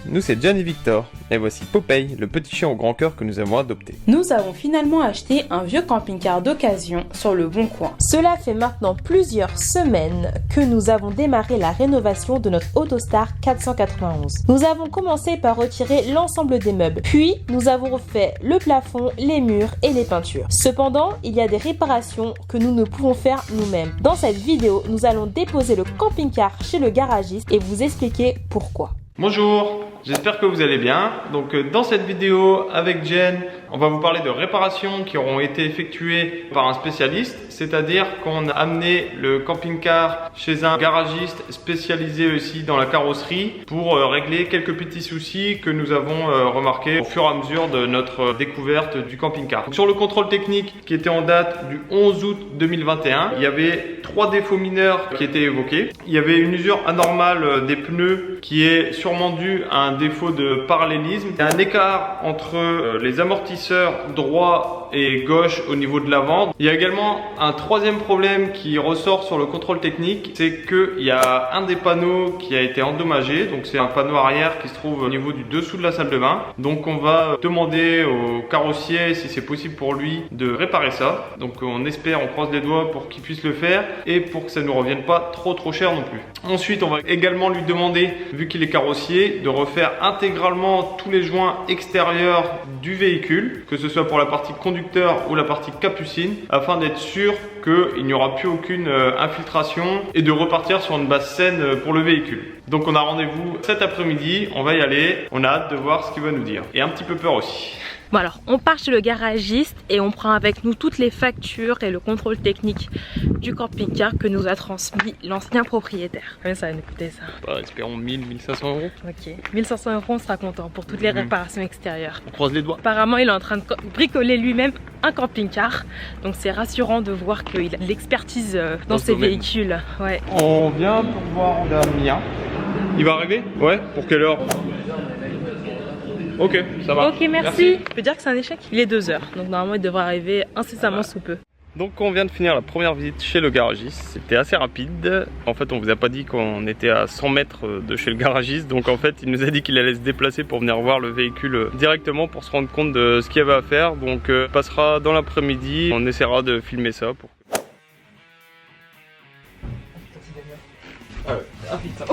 nous c'est John et Victor, et voici Popeye, le petit chien au grand cœur que nous avons adopté. Nous avons finalement acheté un vieux camping-car d'occasion sur le Bon Coin. Cela fait maintenant plusieurs semaines que nous avons démarré la rénovation de notre Autostar 491. Nous avons commencé par retirer l'ensemble des meubles, puis nous avons refait le plafond, les murs et les peintures. Cependant, il y a des réparations que nous ne pouvons faire nous-mêmes. Dans cette vidéo, nous allons déposer le camping-car chez le garagiste et vous expliquer pourquoi. Bonjour, j'espère que vous allez bien. Donc dans cette vidéo avec Jen, on va vous parler de réparations qui auront été effectuées par un spécialiste, c'est-à-dire qu'on a amené le camping-car chez un garagiste spécialisé aussi dans la carrosserie pour régler quelques petits soucis que nous avons remarqués au fur et à mesure de notre découverte du camping-car. Donc, sur le contrôle technique qui était en date du 11 août 2021, il y avait 3 défauts mineurs qui étaient évoqués. Il y avait une usure anormale des pneus qui est sûrement due à un défaut de parallélisme. Il y a un écart entre les amortisseurs droit et gauche au niveau de l'avant. Il y a également un troisième problème qui ressort sur le contrôle technique, c'est qu'il y a un des panneaux qui a été endommagé. Donc c'est un panneau arrière qui se trouve au niveau du dessous de la salle de bain. Donc on va demander au carrossier si c'est possible pour lui de réparer ça. Donc on espère, on croise les doigts pour qu'il puisse le faire et pour que ça ne nous revienne pas trop cher non plus. Ensuite on va également lui demander, vu qu'il est carrossier, de refaire intégralement tous les joints extérieurs du véhicule, que ce soit pour la partie conducteur ou la partie capucine, afin d'être sûr qu'il n'y aura plus aucune infiltration et de repartir sur une base saine pour le véhicule. Donc on a rendez-vous cet après-midi, on va y aller, on a hâte de voir ce qu'il va nous dire. Et un petit peu peur aussi. Bon alors, on part chez le garagiste et on prend avec nous toutes les factures et le contrôle technique du camping-car que nous a transmis l'ancien propriétaire. Combien ça va nous coûter ça? Bah, espérons 1000-1500 euros. Ok, 1500 euros, on sera content pour toutes les réparations extérieures. On croise les doigts. Apparemment, il est en train de bricoler lui-même un camping-car. Donc c'est rassurant de voir qu'il a de l'expertise dans ses véhicules. Ouais. On vient pour voir Damien. Il va arriver? Ouais, pour quelle heure? Ok, ça va. Ok, merci. Je peux dire que c'est un échec. Il est 2 h, donc normalement il devrait arriver incessamment sous peu. Donc on vient de finir la première visite chez le garagiste, c'était assez rapide. En fait on vous a pas dit qu'on était à 100 mètres de chez le garagiste, donc en fait il nous a dit qu'il allait se déplacer pour venir voir le véhicule directement pour se rendre compte de ce qu'il y avait à faire. Donc on passera dans l'après-midi, on essaiera de filmer ça pour... Ah putain.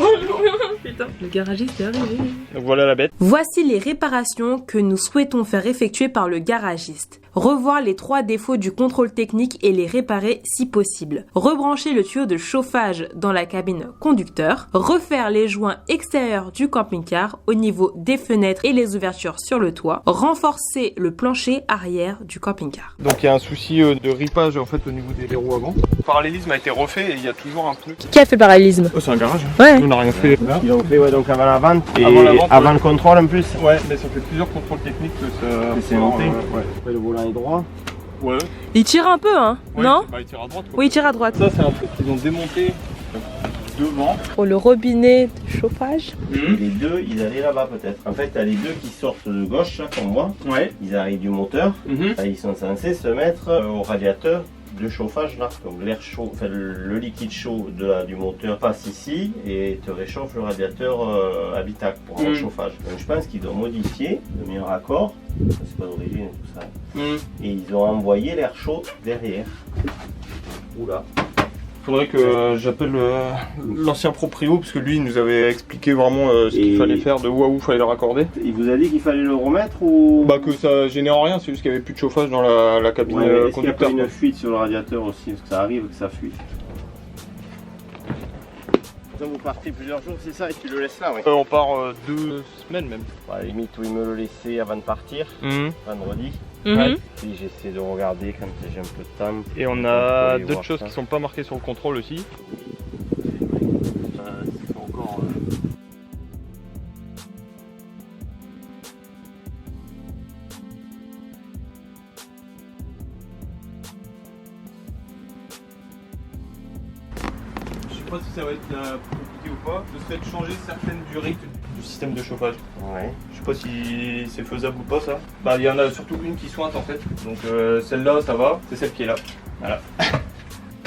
Putain. Le garagiste est arrivé. Donc voilà la bête. Voici les réparations que nous souhaitons faire effectuer par le garagiste. Revoir les 3 défauts du contrôle technique et les réparer si possible. Rebrancher le tuyau de chauffage dans la cabine conducteur. Refaire les joints extérieurs du camping-car au niveau des fenêtres et les ouvertures sur le toit. Renforcer le plancher arrière du camping-car. Donc il y a un souci de ripage en fait au niveau des roues avant. Le parallélisme a été refait et il y a toujours un pneu. Qui a fait le parallélisme? Oh, c'est un garage. Ouais. On n'a rien fait. Ils ont fait donc avant la vente et avant le contrôle en plus. Ouais, mais ça fait plusieurs contrôles techniques que ça... C'est monté. Ouais. Après, le volant est droit. Ouais. Il tire un peu, hein? Ouais, non? Bah, il tire à droite. Quoi. Oui, il tire à droite. Ça, c'est un truc qu'ils ont démonté devant. Pour le robinet de chauffage. Les deux, ils allaient là-bas peut-être. En fait, t'as les deux qui sortent de gauche, là, comme moi. Ouais. Ils arrivent du moteur. Là, ils sont censés se mettre au radiateur de chauffage là. Donc l'air chaud, enfin le liquide chaud du moteur passe ici et te réchauffe le radiateur habitacle pour avoir le chauffage. Donc je pense qu'ils doivent modifier le meilleur accord. C'est pas d'origine tout ça. Et ils ont envoyé l'air chaud derrière. Oula. Faudrait que j'appelle l'ancien proprio parce que lui il nous avait expliqué vraiment ce qu'il fallait faire, de où à où il fallait le raccorder. Il vous a dit qu'il fallait le remettre ou... Bah que ça génère rien, c'est juste qu'il n'y avait plus de chauffage dans la cabine est-ce conducteur. qu'il y a pas une fuite sur le radiateur aussi, parce que ça arrive que ça fuit. Donc vous partez plusieurs jours, c'est ça, et tu le laisses là, oui. On part 2 semaines même. À la limite, où il me le laissait avant de partir, vendredi. Ouais. Puis j'essaie de regarder quand j'ai un peu de temps. Et on a d'autres choses qui sont pas marquées sur le contrôle aussi. Encore, Je sais pas si ça va être compliqué ou pas, ce serait de changer certaines durées du système de chauffage. Ouais. Je sais pas si c'est faisable ou pas ça. Bah il y en a surtout une qui sointe en fait. Donc celle-là ça va, c'est celle qui est là. Voilà.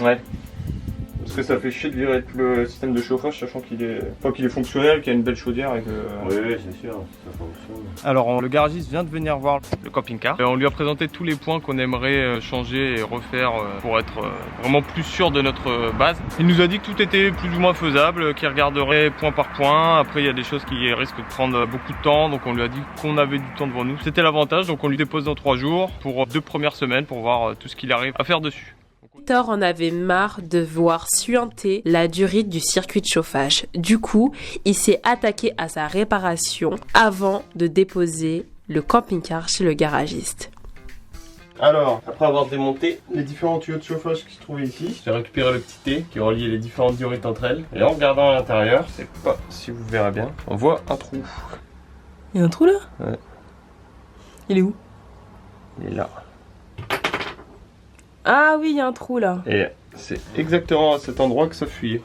Ouais. Vous que ça fait chier de virer tout le système de chauffage, sachant qu'il est, fonctionnel, qu'il y a une belle chaudière et que... Oui, c'est sûr, ça fonctionne. Alors le garagiste vient de venir voir le camping-car. On lui a présenté tous les points qu'on aimerait changer et refaire pour être vraiment plus sûr de notre base. Il nous a dit que tout était plus ou moins faisable, qu'il regarderait point par point. Après il y a des choses qui risquent de prendre beaucoup de temps, donc on lui a dit qu'on avait du temps devant nous. C'était l'avantage, donc on lui dépose dans 3 jours pour 2 premières semaines pour voir tout ce qu'il arrive à faire dessus. Thor en avait marre de voir suinter la durite du circuit de chauffage. Du coup, il s'est attaqué à sa réparation avant de déposer le camping-car chez le garagiste. Alors, après avoir démonté les différents tuyaux de chauffage qui se trouvaient ici, j'ai récupéré le petit T qui relie les différentes durites entre elles. Et en regardant à l'intérieur, je sais pas si vous verrez bien, on voit un trou. Il y a un trou là ? Ouais. Il est où ? Il est là. Ah oui, il y a un trou là. Et c'est exactement à cet endroit que ça fuyait.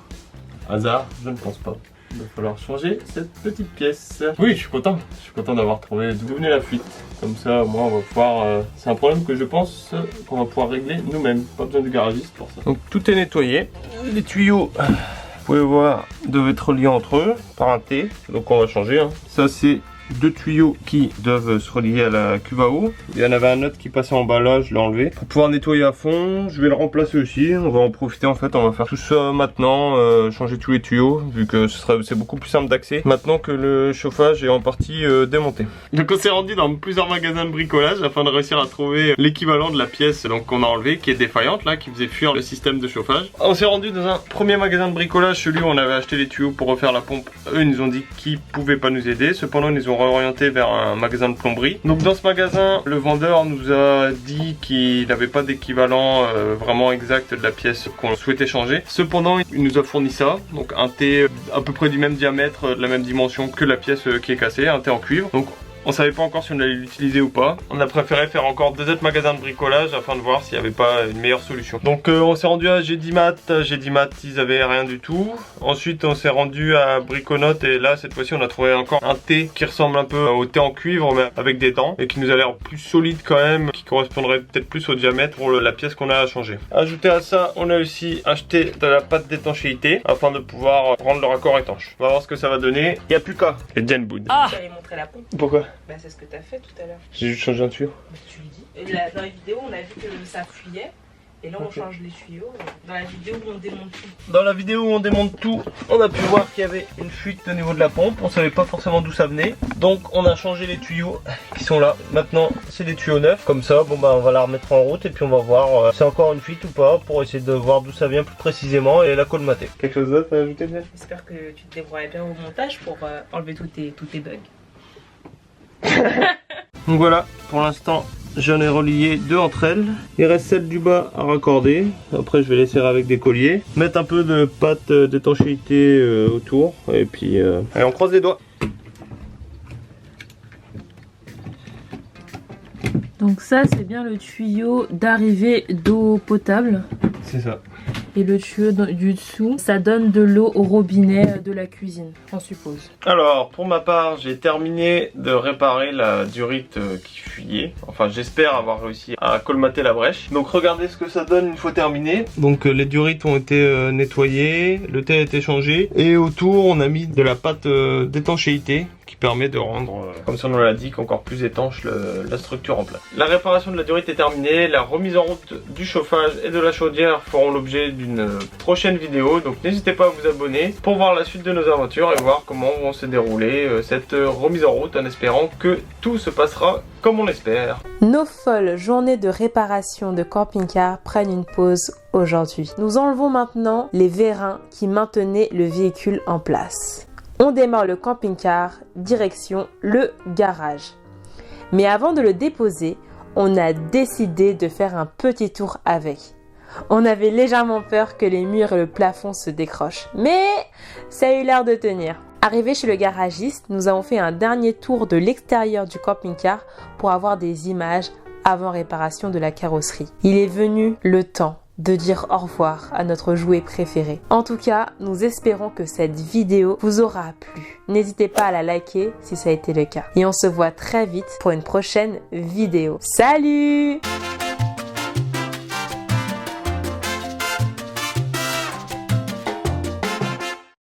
Hasard, je ne pense pas. Il va falloir changer cette petite pièce. Oui, je suis content. Je suis content d'avoir trouvé d'où venait la fuite. Comme ça, au moins, on va pouvoir... c'est un problème que je pense qu'on va pouvoir régler nous-mêmes. Pas besoin du garagiste pour ça. Donc tout est nettoyé. Les tuyaux, vous pouvez voir, doivent être reliés entre eux par un T. Donc on va changer. Hein. Ça, c'est 2 tuyaux qui doivent se relier à la cuve à eau. Il y en avait un autre qui passait en bas là, je l'ai enlevé. Pour pouvoir nettoyer à fond, je vais le remplacer aussi. On va en profiter en fait, on va faire tout ça maintenant, changer tous les tuyaux, vu que c'est beaucoup plus simple d'accès maintenant que le chauffage est en partie démonté. Donc on s'est rendu dans plusieurs magasins de bricolage afin de réussir à trouver l'équivalent de la pièce qu'on a enlevée, qui est défaillante là, qui faisait fuir le système de chauffage. On s'est rendu dans un premier magasin de bricolage, celui où on avait acheté les tuyaux pour refaire la pompe. Eux ils nous ont dit qu'ils pouvaient pas nous aider, cependant ils nous ont orienté vers un magasin de plomberie. Donc dans ce magasin, le vendeur nous a dit qu'il n'avait pas d'équivalent vraiment exact de la pièce qu'on souhaitait changer. Cependant, il nous a fourni ça, donc un T à peu près du même diamètre, de la même dimension que la pièce qui est cassée, un T en cuivre. Donc on savait pas encore si on allait l'utiliser ou pas. On a préféré faire encore 2 autres magasins de bricolage afin de voir s'il n'y avait pas une meilleure solution. Donc on s'est rendu à Gédimat. Gédimat, ils avaient rien du tout. Ensuite on s'est rendu à Briconote et là cette fois-ci on a trouvé encore un T qui ressemble un peu au T en cuivre mais avec des dents et qui nous a l'air plus solide quand même, qui correspondrait peut-être plus au diamètre pour la pièce qu'on a à changer. Ajouté à ça, on a aussi acheté de la pâte d'étanchéité afin de pouvoir rendre le raccord étanche. On va voir ce que ça va donner. Il n'y a plus qu'à. Et Jen Boud. Ah, j'allais montrer la pompe. Pourquoi? Bah c'est ce que t'as fait tout à l'heure. J'ai juste changé un tuyau. Bah, tu lui dis. Dans la vidéo on a vu que ça fuyait. Et là on change les tuyaux. Dans la vidéo où on démonte tout. Dans la vidéo où on démonte tout, on a pu voir qu'il y avait une fuite au niveau de la pompe. On savait pas forcément d'où ça venait. Donc on a changé les tuyaux qui sont là. Maintenant c'est des tuyaux neufs. Comme ça, bon bah on va la remettre en route et puis on va voir si c'est encore une fuite ou pas pour essayer de voir d'où ça vient plus précisément et la colmater. Quelque chose d'autre à ajouter, Jen? J'espère que tu te débrouilles bien au montage pour enlever tous tes bugs. Donc voilà, pour l'instant j'en ai relié 2 entre elles. Il reste celle du bas à raccorder. Après je vais les serrer avec des colliers. Mettre un peu de pâte d'étanchéité autour. Et puis allez, on croise les doigts. Donc ça c'est bien le tuyau d'arrivée d'eau potable. C'est ça. Et le tuyau du dessous, ça donne de l'eau au robinet de la cuisine, on suppose. Alors, pour ma part, j'ai terminé de réparer la durite qui fuyait. Enfin, j'espère avoir réussi à colmater la brèche. Donc, regardez ce que ça donne une fois terminé. Donc, les durites ont été nettoyées, le thé a été changé. Et autour, on a mis de la pâte d'étanchéité qui permet de rendre, comme son nom l'indique, encore plus étanche la structure en place. La réparation de la durite est terminée. La remise en route du chauffage et de la chaudière feront l'objet d'une prochaine vidéo. Donc n'hésitez pas à vous abonner pour voir la suite de nos aventures et voir comment vont se dérouler cette remise en route en espérant que tout se passera comme on l'espère. Nos folles journées de réparation de camping-car prennent une pause aujourd'hui. Nous enlevons maintenant les vérins qui maintenaient le véhicule en place. On démarre le camping-car, direction le garage. Mais avant de le déposer, on a décidé de faire un petit tour avec. On avait légèrement peur que les murs et le plafond se décrochent, mais ça a eu l'air de tenir. Arrivé chez le garagiste, nous avons fait un dernier tour de l'extérieur du camping-car pour avoir des images avant réparation de la carrosserie. Il est venu le temps de dire au revoir à notre jouet préféré. En tout cas, nous espérons que cette vidéo vous aura plu. N'hésitez pas à la liker si ça a été le cas. Et on se voit très vite pour une prochaine vidéo. Salut!